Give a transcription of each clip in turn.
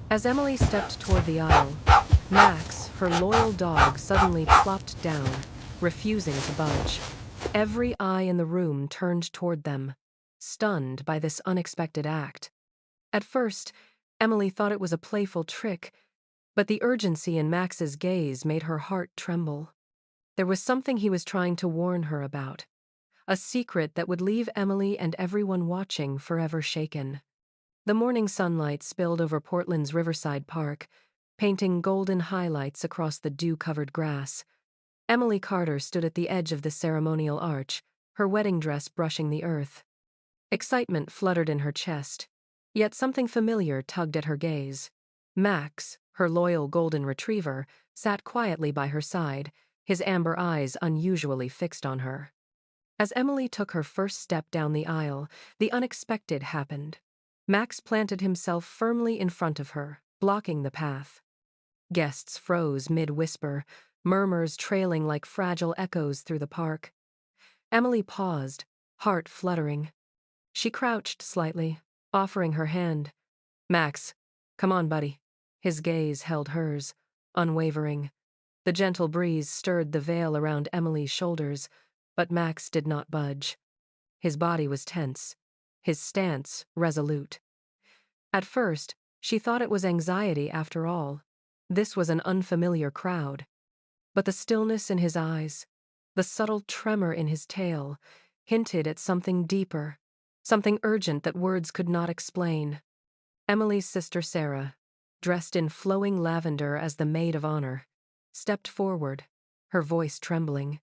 As Emily stepped toward the aisle, Max, her loyal dog, suddenly plopped down, refusing to budge. Every eye in the room turned toward them, stunned by this unexpected act. At first, Emily thought it was a playful trick, but the urgency in Max's gaze made her heart tremble. There was something he was trying to warn her about, a secret that would leave Emily and everyone watching forever shaken. The morning sunlight spilled over Portland's Riverside Park, painting golden highlights across the dew-covered grass. Emily Carter stood at the edge of the ceremonial arch, her wedding dress brushing the earth. Excitement fluttered in her chest, yet something familiar tugged at her gaze. Max, her loyal golden retriever, sat quietly by her side, his amber eyes unusually fixed on her. As Emily took her first step down the aisle, the unexpected happened. Max planted himself firmly in front of her, blocking the path. Guests froze mid-whisper, murmurs trailing like fragile echoes through the park. Emily paused, heart fluttering. She crouched slightly, offering her hand. Max, come on, buddy. His gaze held hers, unwavering. The gentle breeze stirred the veil around Emily's shoulders, but Max did not budge. His body was tense, his stance resolute. At first, she thought it was anxiety after all. This was an unfamiliar crowd. But the stillness in his eyes, the subtle tremor in his tail, hinted at something deeper, something urgent that words could not explain. Emily's sister Sarah, dressed in flowing lavender as the maid of honor, stepped forward, her voice trembling.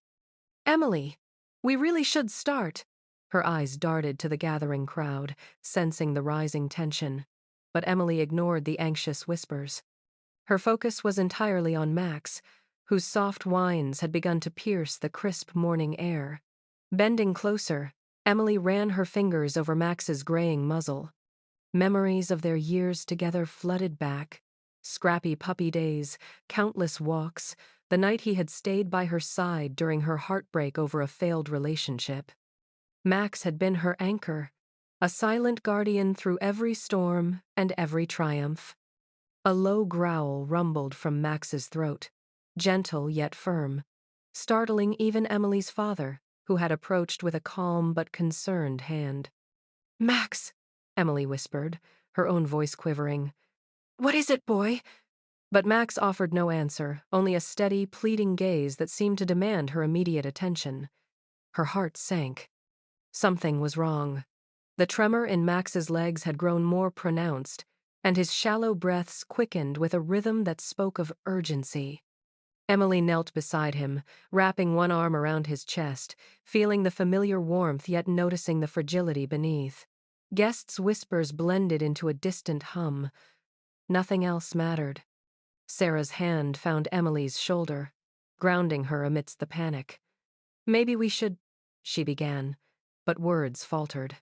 Emily, we really should start. Her eyes darted to the gathering crowd, sensing the rising tension. But Emily ignored the anxious whispers. Her focus was entirely on Max, whose soft whines had begun to pierce the crisp morning air. Bending closer, Emily ran her fingers over Max's graying muzzle. Memories of their years together flooded back. Scrappy puppy days, countless walks, the night he had stayed by her side during her heartbreak over a failed relationship. Max had been her anchor, a silent guardian through every storm and every triumph. A low growl rumbled from Max's throat, gentle yet firm, startling even Emily's father, who had approached with a calm but concerned hand. Max, Emily whispered, her own voice quivering. What is it, boy? But Max offered no answer, only a steady, pleading gaze that seemed to demand her immediate attention. Her heart sank. Something was wrong. The tremor in Max's legs had grown more pronounced, and his shallow breaths quickened with a rhythm that spoke of urgency. Emily knelt beside him, wrapping one arm around his chest, feeling the familiar warmth yet noticing the fragility beneath. Guests' whispers blended into a distant hum. Nothing else mattered. Sarah's hand found Emily's shoulder, grounding her amidst the panic. Maybe we should, she began, but words faltered.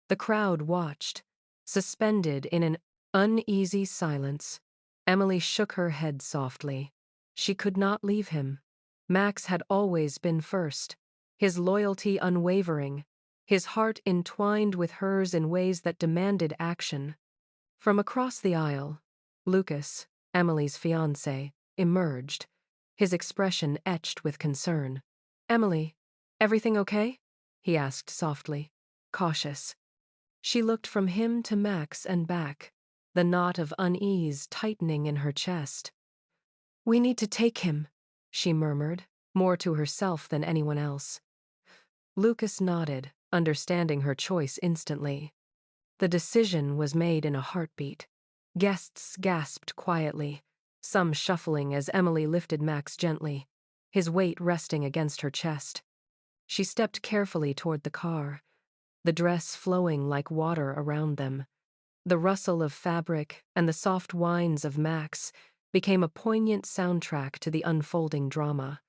The crowd watched, suspended in an uneasy silence. Emily shook her head softly. She could not leave him. Max had always been first, his loyalty unwavering, his heart entwined with hers in ways that demanded action. From across the aisle, Lucas, Emily's fiancé, emerged, his expression etched with concern. Emily, everything okay? He asked softly, cautious. She looked from him to Max and back, the knot of unease tightening in her chest. We need to take him, she murmured, more to herself than anyone else. Lucas nodded, understanding her choice instantly. The decision was made in a heartbeat. Guests gasped quietly, some shuffling as Emily lifted Max gently, his weight resting against her chest. She stepped carefully toward the car, the dress flowing like water around them. The rustle of fabric and the soft whines of Max became a poignant soundtrack to the unfolding drama.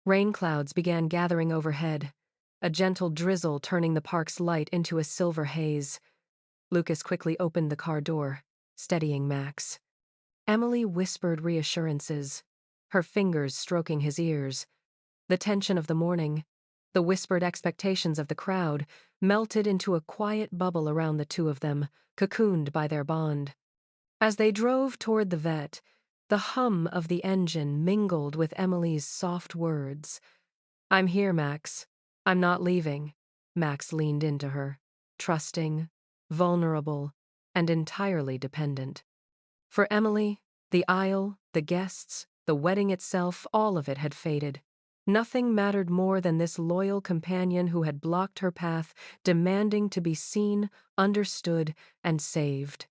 Rain clouds began gathering overhead, a gentle drizzle turning the park's light into a silver haze. Lucas quickly opened the car door, steadying Max. Emily whispered reassurances, her fingers stroking his ears. The tension of the morning, the whispered expectations of the crowd, melted into a quiet bubble around the two of them, cocooned by their bond. As they drove toward the vet, the hum of the engine mingled with Emily's soft words. "I'm here, Max. I'm not leaving." Max leaned into her, trusting, vulnerable, and entirely dependent. For Emily, the aisle, the guests, the wedding itself, all of it had faded. Nothing mattered more than this loyal companion who had blocked her path, demanding to be seen, understood, and saved.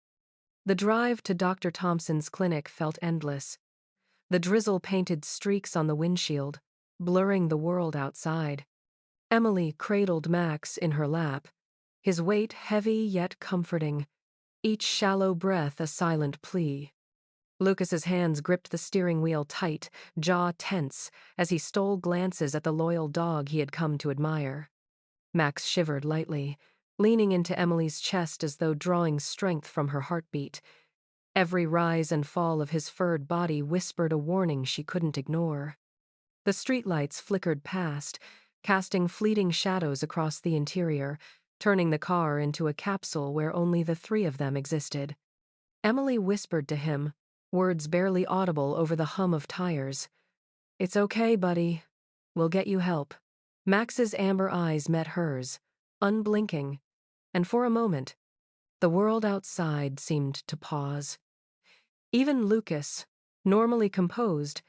The drive to Dr. Thompson's clinic felt endless. The drizzle painted streaks on the windshield, blurring the world outside. Emily cradled Max in her lap, his weight heavy yet comforting, each shallow breath a silent plea. Lucas's hands gripped the steering wheel tight, jaw tense, as he stole glances at the loyal dog he had come to admire. Max shivered lightly, leaning into Emily's chest as though drawing strength from her heartbeat. Every rise and fall of his furred body whispered a warning she couldn't ignore. The streetlights flickered past, casting fleeting shadows across the interior, turning the car into a capsule where only the three of them existed. Emily whispered to him, words barely audible over the hum of tires. "It's okay, buddy. We'll get you help." Max's amber eyes met hers, unblinking, and for a moment, the world outside seemed to pause. Even Lucas, normally composed,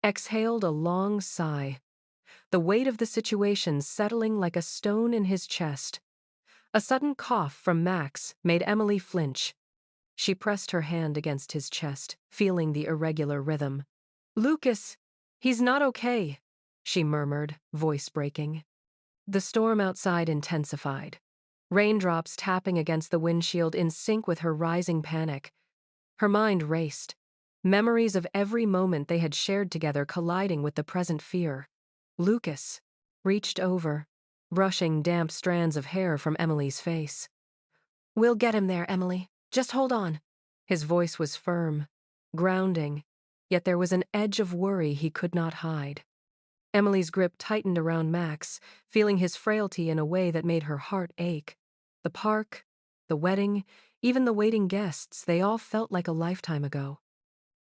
exhaled a long sigh, the weight of the situation settling like a stone in his chest. A sudden cough from Max made Emily flinch. She pressed her hand against his chest, feeling the irregular rhythm. "Lucas, he's not okay," she murmured, voice breaking. The storm outside intensified, raindrops tapping against the windshield in sync with her rising panic. Her mind raced, memories of every moment they had shared together colliding with the present fear. Lucas reached over, brushing damp strands of hair from Emily's face. "We'll get him there, Emily. Just hold on." His voice was firm, grounding, yet there was an edge of worry he could not hide. Emily's grip tightened around Max, feeling his frailty in a way that made her heart ache. The park, the wedding, even the waiting guests, they all felt like a lifetime ago.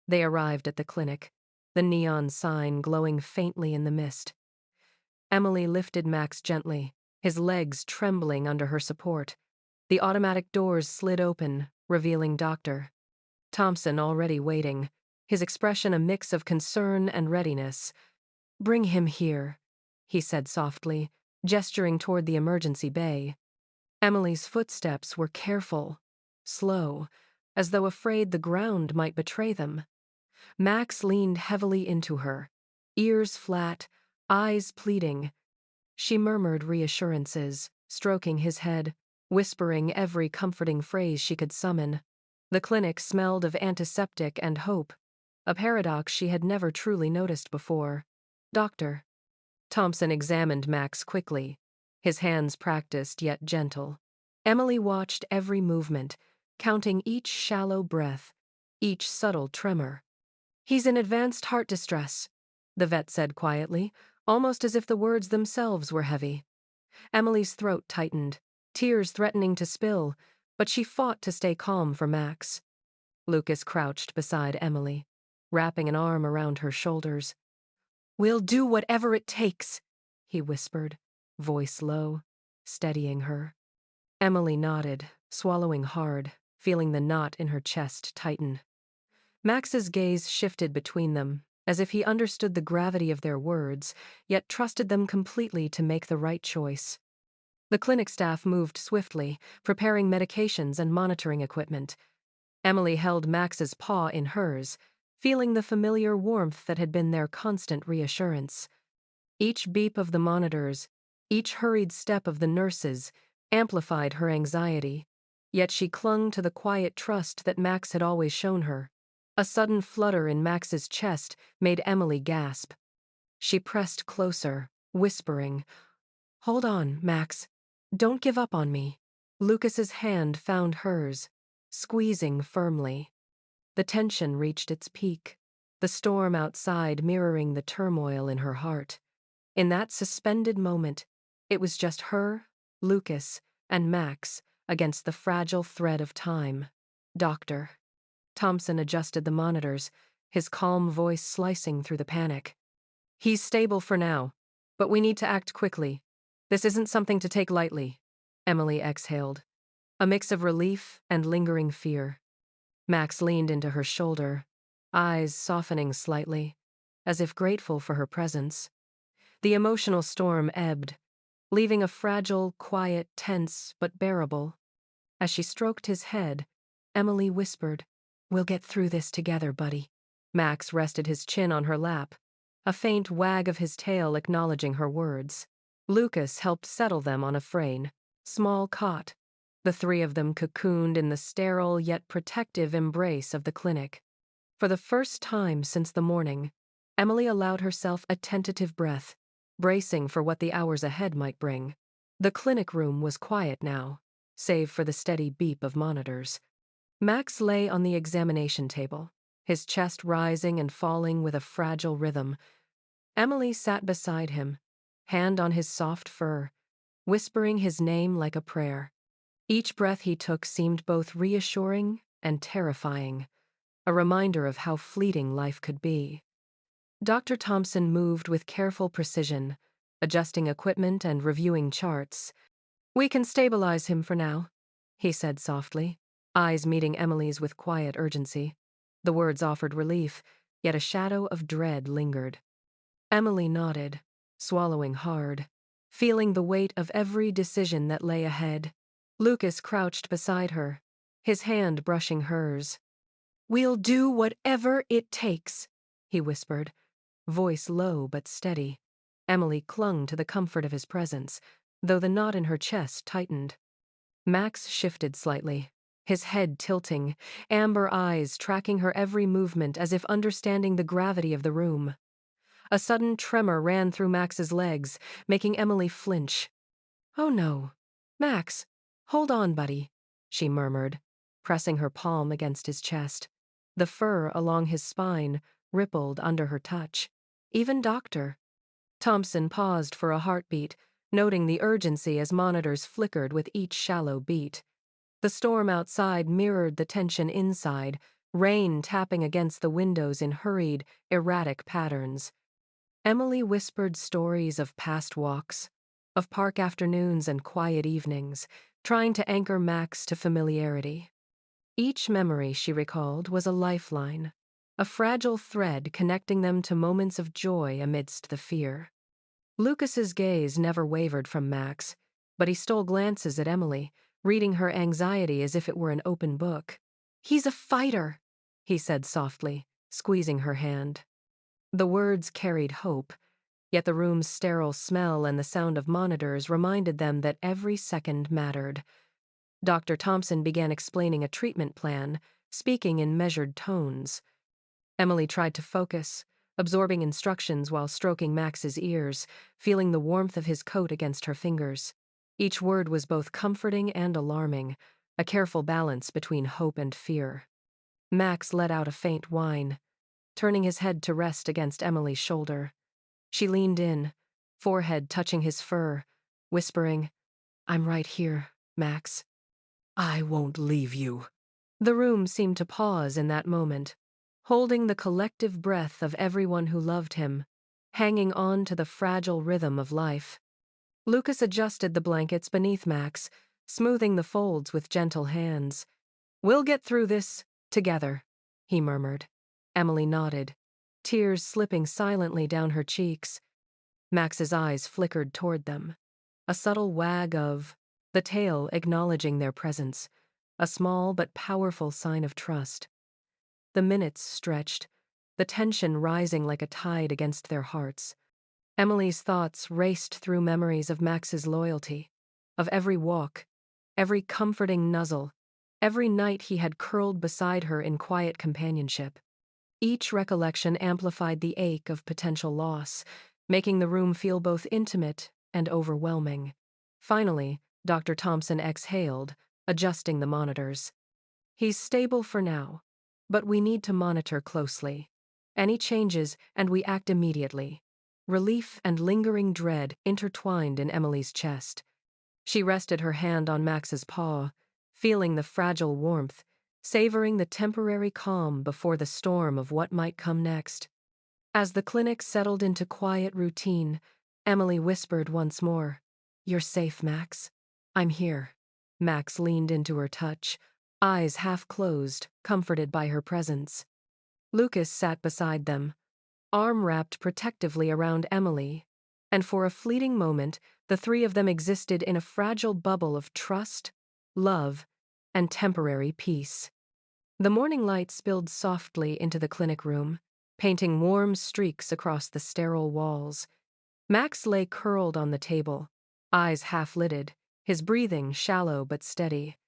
They arrived at the clinic, the neon sign glowing faintly in the mist. Emily lifted Max gently, his legs trembling under her support. The automatic doors slid open, revealing Dr. Thompson already waiting, his expression a mix of concern and readiness. "Bring him here," he said softly, gesturing toward the emergency bay. Emily's footsteps were careful, slow, as though afraid the ground might betray them. Max leaned heavily into her, ears flat, eyes pleading. She murmured reassurances, stroking his head, whispering every comforting phrase she could summon. The clinic smelled of antiseptic and hope, a paradox she had never truly noticed before. "Doctor." Thompson examined Max quickly, his hands practiced yet gentle. Emily watched every movement, counting each shallow breath, each subtle tremor. "He's in advanced heart distress," the vet said quietly, almost as if the words themselves were heavy. Emily's throat tightened, tears threatening to spill, but she fought to stay calm for Max. Lucas crouched beside Emily, wrapping an arm around her shoulders. "We'll do whatever it takes," he whispered, voice low, steadying her. Emily nodded, swallowing hard, feeling the knot in her chest tighten. Max's gaze shifted between them, as if he understood the gravity of their words, yet trusted them completely to make the right choice. The clinic staff moved swiftly, preparing medications and monitoring equipment. Emily held Max's paw in hers, feeling the familiar warmth that had been their constant reassurance. Each beep of the monitors, each hurried step of the nurses, amplified her anxiety, yet she clung to the quiet trust that Max had always shown her. A sudden flutter in Max's chest made Emily gasp. She pressed closer, whispering, "Hold on, Max. Don't give up on me." Lucas's hand found hers, squeezing firmly. The tension reached its peak, the storm outside mirroring the turmoil in her heart. In that suspended moment, it was just her, Lucas, and Max against the fragile thread of time. "Doctor." Thompson adjusted the monitors, his calm voice slicing through the panic. He's stable for now, but we need to act quickly. This isn't something to take lightly. Emily exhaled, a mix of relief and lingering fear. Max leaned into her shoulder, eyes softening slightly, as if grateful for her presence. The emotional storm ebbed, leaving a fragile, quiet, tense, but bearable. As she stroked his head, Emily whispered, "We'll get through this together, buddy." Max rested his chin on her lap, a faint wag of his tail acknowledging her words. Lucas helped settle them on a small cot. The three of them cocooned in the sterile yet protective embrace of the clinic. For the first time since the morning, Emily allowed herself a tentative breath, bracing for what the hours ahead might bring. The clinic room was quiet now, save for the steady beep of monitors. Max lay on the examination table, his chest rising and falling with a fragile rhythm. Emily sat beside him, hand on his soft fur, whispering his name like a prayer. Each breath he took seemed both reassuring and terrifying, a reminder of how fleeting life could be. Dr. Thompson moved with careful precision, adjusting equipment and reviewing charts. "We can stabilize him for now," he said softly, eyes meeting Emily's with quiet urgency. The words offered relief, yet a shadow of dread lingered. Emily nodded, swallowing hard, feeling the weight of every decision that lay ahead. Lucas crouched beside her, his hand brushing hers. "We'll do whatever it takes," he whispered, voice low but steady. Emily clung to the comfort of his presence, though the knot in her chest tightened. Max shifted slightly, his head tilting, amber eyes tracking her every movement as if understanding the gravity of the room. A sudden tremor ran through Max's legs, making Emily flinch. "Oh no. Max, hold on, buddy," she murmured, pressing her palm against his chest. The fur along his spine rippled under her touch. "Even Dr. Thompson paused for a heartbeat, noting the urgency as monitors flickered with each shallow beat. The storm outside mirrored the tension inside, rain tapping against the windows in hurried, erratic patterns. Emily whispered stories of past walks, of park afternoons and quiet evenings, trying to anchor Max to familiarity. Each memory, she recalled, was a lifeline, a fragile thread connecting them to moments of joy amidst the fear. Lucas's gaze never wavered from Max, but he stole glances at Emily, reading her anxiety as if it were an open book. "He's a fighter," he said softly, squeezing her hand. The words carried hope, yet the room's sterile smell and the sound of monitors reminded them that every second mattered. Dr. Thompson began explaining a treatment plan, speaking in measured tones. Emily tried to focus, absorbing instructions while stroking Max's ears, feeling the warmth of his coat against her fingers. Each word was both comforting and alarming, a careful balance between hope and fear. Max let out a faint whine, turning his head to rest against Emily's shoulder. She leaned in, forehead touching his fur, whispering, "I'm right here, Max. I won't leave you." The room seemed to pause in that moment, holding the collective breath of everyone who loved him, hanging on to the fragile rhythm of life. Lucas adjusted the blankets beneath Max, smoothing the folds with gentle hands. "We'll get through this, together," he murmured. Emily nodded, tears slipping silently down her cheeks. Max's eyes flickered toward them, a subtle wag of the tail acknowledging their presence, a small but powerful sign of trust. The minutes stretched, the tension rising like a tide against their hearts. Emily's thoughts raced through memories of Max's loyalty, of every walk, every comforting nuzzle, every night he had curled beside her in quiet companionship. Each recollection amplified the ache of potential loss, making the room feel both intimate and overwhelming. Finally, Dr. Thompson exhaled, adjusting the monitors. "He's stable for now, but we need to monitor closely. Any changes, and we act immediately." Relief and lingering dread intertwined in Emily's chest. She rested her hand on Max's paw, feeling the fragile warmth, savoring the temporary calm before the storm of what might come next. As the clinic settled into quiet routine, Emily whispered once more, "You're safe, Max. I'm here." Max leaned into her touch, eyes half closed, comforted by her presence. Lucas sat beside them, arm wrapped protectively around Emily, and for a fleeting moment, the three of them existed in a fragile bubble of trust, love, and temporary peace. The morning light spilled softly into the clinic room, painting warm streaks across the sterile walls. Max lay curled on the table, eyes half-lidded, his breathing shallow but steady.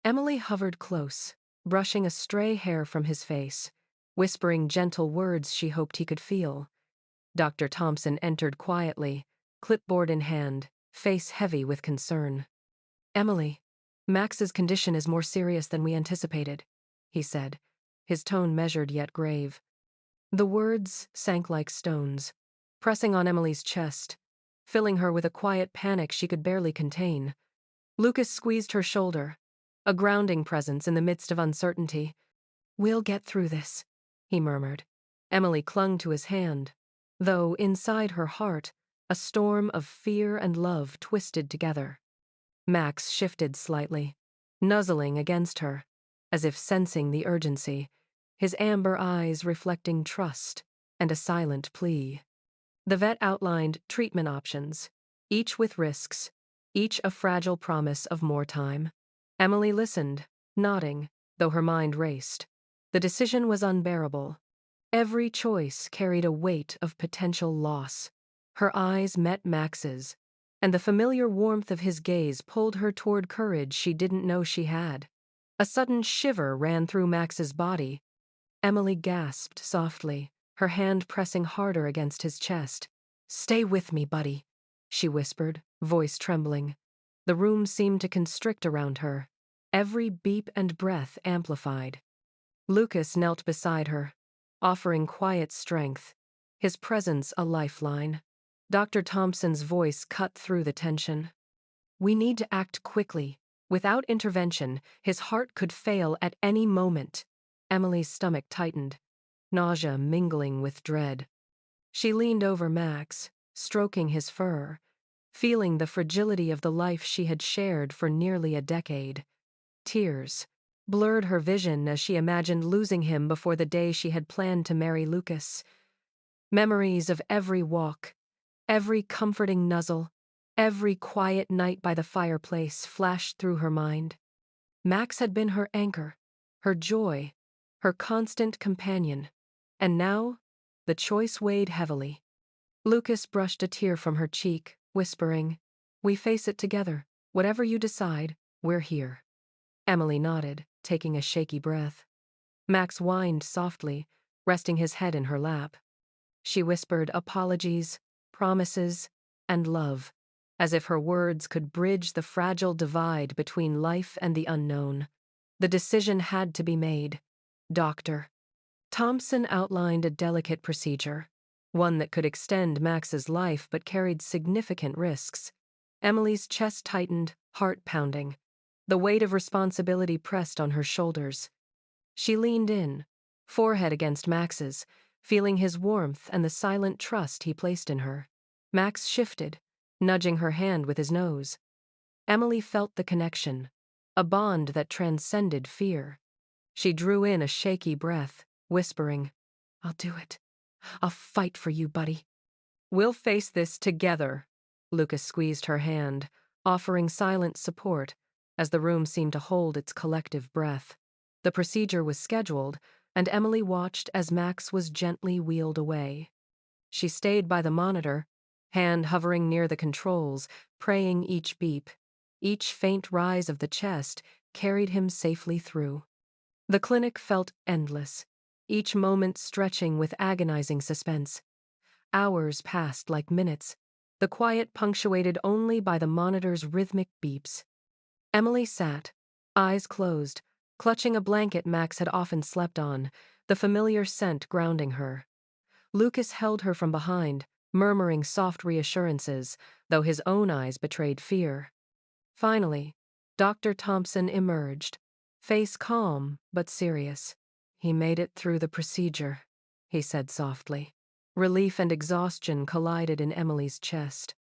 Emily hovered close, brushing a stray hair from his face, whispering gentle words she hoped he could feel. Dr. Thompson entered quietly, clipboard in hand, face heavy with concern. "Emily, Max's condition is more serious than we anticipated," he said, his tone measured yet grave. The words sank like stones, pressing on Emily's chest, filling her with a quiet panic she could barely contain. Lucas squeezed her shoulder, a grounding presence in the midst of uncertainty. "We'll get through this," he murmured. Emily clung to his hand, though inside her heart, a storm of fear and love twisted together. Max shifted slightly, nuzzling against her, as if sensing the urgency, his amber eyes reflecting trust and a silent plea. The vet outlined treatment options, each with risks, each a fragile promise of more time. Emily listened, nodding, though her mind raced. The decision was unbearable. Every choice carried a weight of potential loss. Her eyes met Max's, and the familiar warmth of his gaze pulled her toward courage she didn't know she had. A sudden shiver ran through Max's body. Emily gasped softly, her hand pressing harder against his chest. "Stay with me, buddy," she whispered, voice trembling. The room seemed to constrict around her, every beep and breath amplified. Lucas knelt beside her, offering quiet strength, his presence a lifeline. Dr. Thompson's voice cut through the tension. "We need to act quickly. Without intervention, his heart could fail at any moment." Emily's stomach tightened, nausea mingling with dread. She leaned over Max, stroking his fur, feeling the fragility of the life she had shared for nearly a decade. Tears blurred her vision as she imagined losing him before the day she had planned to marry Lucas. Memories of every walk, every comforting nuzzle, every quiet night by the fireplace flashed through her mind. Max had been her anchor, her joy, her constant companion, and now the choice weighed heavily. Lucas brushed a tear from her cheek, whispering, "We face it together. Whatever you decide, we're here." Emily nodded, taking a shaky breath. Max whined softly, resting his head in her lap. She whispered apologies, promises, and love, as if her words could bridge the fragile divide between life and the unknown. The decision had to be made. Dr. Thompson outlined a delicate procedure, one that could extend Max's life but carried significant risks. Emily's chest tightened, heart pounding. The weight of responsibility pressed on her shoulders. She leaned in, forehead against Max's, feeling his warmth and the silent trust he placed in her. Max shifted, nudging her hand with his nose. Emily felt the connection, a bond that transcended fear. She drew in a shaky breath, whispering, "I'll do it. I'll fight for you, buddy." "We'll face this together." Lucas squeezed her hand, offering silent support, as the room seemed to hold its collective breath. The procedure was scheduled, and Emily watched as Max was gently wheeled away. She stayed by the monitor, hand hovering near the controls, praying each beep. Each faint rise of the chest carried him safely through. The clinic felt endless, each moment stretching with agonizing suspense. Hours passed like minutes, the quiet punctuated only by the monitor's rhythmic beeps. Emily sat, eyes closed, clutching a blanket Max had often slept on, the familiar scent grounding her. Lucas held her from behind, murmuring soft reassurances, though his own eyes betrayed fear. Finally, Dr. Thompson emerged, face calm but serious. "He made it through the procedure," he said softly. Relief and exhaustion collided in Emily's chest.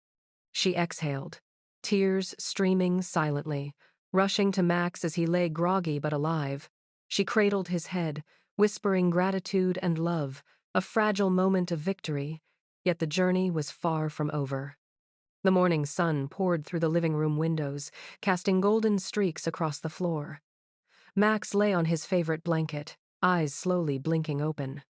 She exhaled, tears streaming silently, rushing to Max as he lay groggy but alive. She cradled his head, whispering gratitude and love, a fragile moment of victory, yet the journey was far from over. The morning sun poured through the living room windows, casting golden streaks across the floor. Max lay on his favorite blanket, eyes slowly blinking open.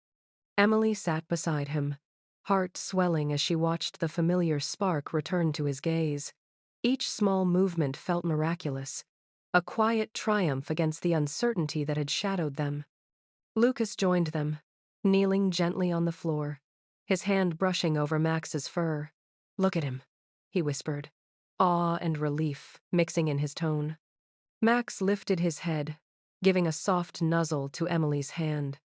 Emily sat beside him, heart swelling as she watched the familiar spark return to his gaze. Each small movement felt miraculous, a quiet triumph against the uncertainty that had shadowed them. Lucas joined them, kneeling gently on the floor, his hand brushing over Max's fur. "Look at him," he whispered, awe and relief mixing in his tone. Max lifted his head, giving a soft nuzzle to Emily's hand.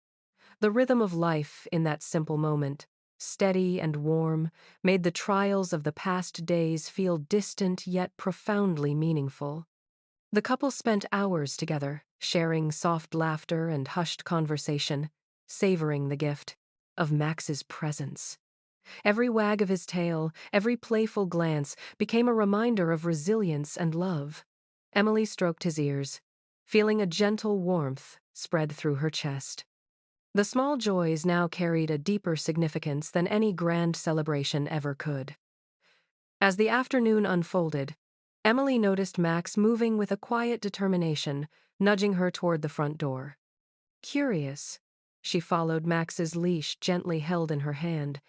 The rhythm of life in that simple moment, steady and warm, made the trials of the past days feel distant yet profoundly meaningful. The couple spent hours together, sharing soft laughter and hushed conversation, savoring the gift of Max's presence. Every wag of his tail, every playful glance became a reminder of resilience and love. Emily stroked his ears, feeling a gentle warmth spread through her chest. The small joys now carried a deeper significance than any grand celebration ever could. As the afternoon unfolded, Emily noticed Max moving with a quiet determination, nudging her toward the front door. Curious, she followed Max's leash gently held in her hand.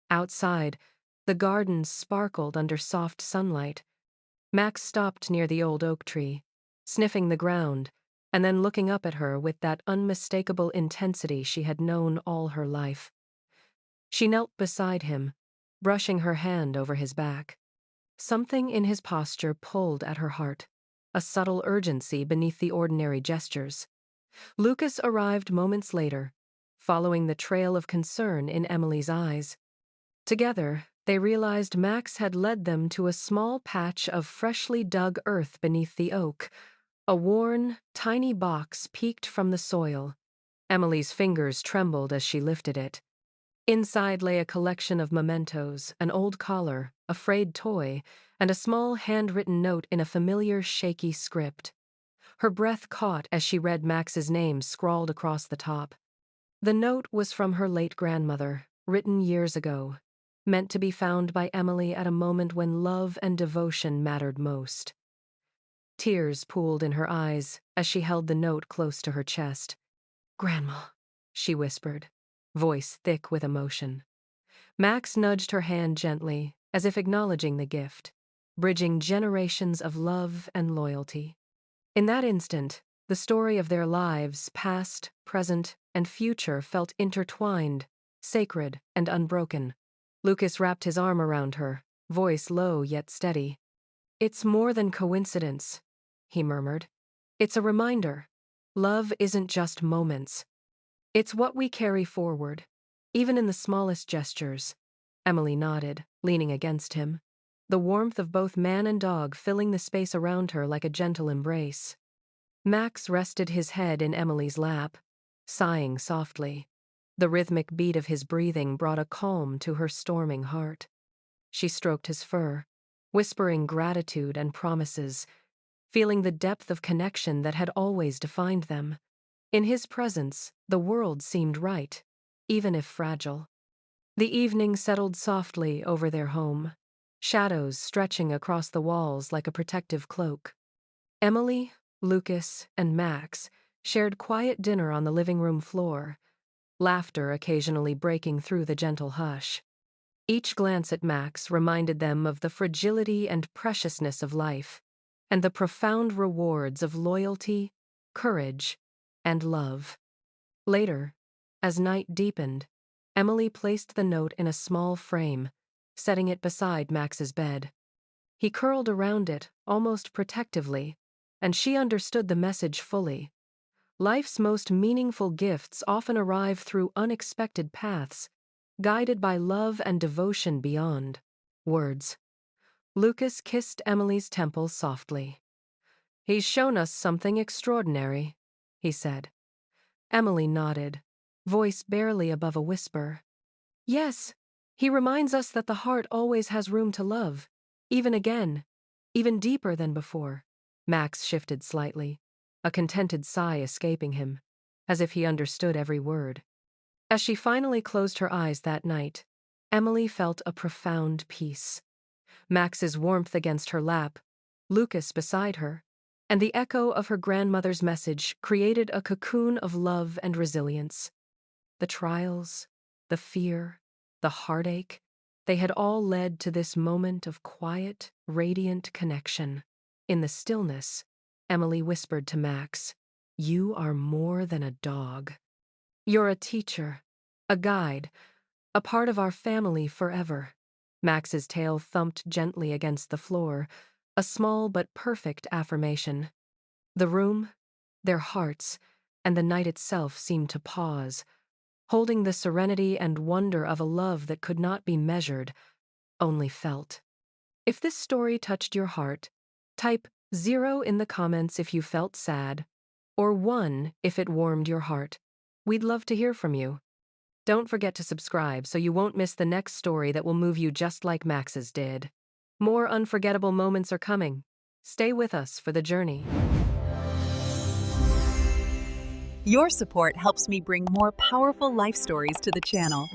Outside, the garden sparkled under soft sunlight. Max stopped near the old oak tree, sniffing the ground, and then looking up at her with that unmistakable intensity she had known all her life. She knelt beside him, brushing her hand over his back. Something in his posture pulled at her heart, a subtle urgency beneath the ordinary gestures. Lucas arrived moments later, following the trail of concern in Emily's eyes. Together, they realized Max had led them to a small patch of freshly dug earth beneath the oak. A worn, tiny box peeked from the soil. Emily's fingers trembled as she lifted it. Inside lay a collection of mementos, an old collar, a frayed toy, and a small handwritten note in a familiar, shaky script. Her breath caught as she read Max's name scrawled across the top. The note was from her late grandmother, written years ago, meant to be found by Emily at a moment when love and devotion mattered most. Tears pooled in her eyes as she held the note close to her chest. "Grandma," she whispered, voice thick with emotion. Max nudged her hand gently, as if acknowledging the gift, bridging generations of love and loyalty. In that instant, the story of their lives, past, present, and future, felt intertwined, sacred, and unbroken. Lucas wrapped his arm around her, voice low yet steady. "It's more than coincidence," he murmured. "It's a reminder. Love isn't just moments. It's what we carry forward, even in the smallest gestures." Emily nodded, leaning against him, the warmth of both man and dog filling the space around her like a gentle embrace. Max rested his head in Emily's lap, sighing softly. The rhythmic beat of his breathing brought a calm to her storming heart. She stroked his fur, whispering gratitude and promises, feeling the depth of connection that had always defined them. In his presence, the world seemed right, even if fragile. The evening settled softly over their home, shadows stretching across the walls like a protective cloak. Emily, Lucas, and Max shared quiet dinner on the living room floor, laughter occasionally breaking through the gentle hush. Each glance at Max reminded them of the fragility and preciousness of life, and the profound rewards of loyalty, courage, and love. Later, as night deepened, Emily placed the note in a small frame, setting it beside Max's bed. He curled around it, almost protectively, and she understood the message fully. Life's most meaningful gifts often arrive through unexpected paths, guided by love and devotion beyond words. Lucas kissed Emily's temple softly. He's shown us something extraordinary, he said. Emily nodded, voice barely above a whisper. Yes, he reminds us that the heart always has room to love, even again, even deeper than before. Max shifted slightly, a contented sigh escaping him, as if he understood every word. As she finally closed her eyes that night, Emily felt a profound peace. Max's warmth against her lap, Lucas beside her, and the echo of her grandmother's message created a cocoon of love and resilience. The trials, the fear, the heartache, they had all led to this moment of quiet, radiant connection. In the stillness, Emily whispered to Max, "You are more than a dog. You're a teacher, a guide, a part of our family forever." Max's tail thumped gently against the floor, a small but perfect affirmation. The room, their hearts, and the night itself seemed to pause, holding the serenity and wonder of a love that could not be measured, only felt. If this story touched your heart, type 0 in the comments if you felt sad, or 1 if it warmed your heart. We'd love to hear from you. Don't forget to subscribe so you won't miss the next story that will move you just like Max's did. More unforgettable moments are coming. Stay with us for the journey. Your support helps me bring more powerful life stories to the channel.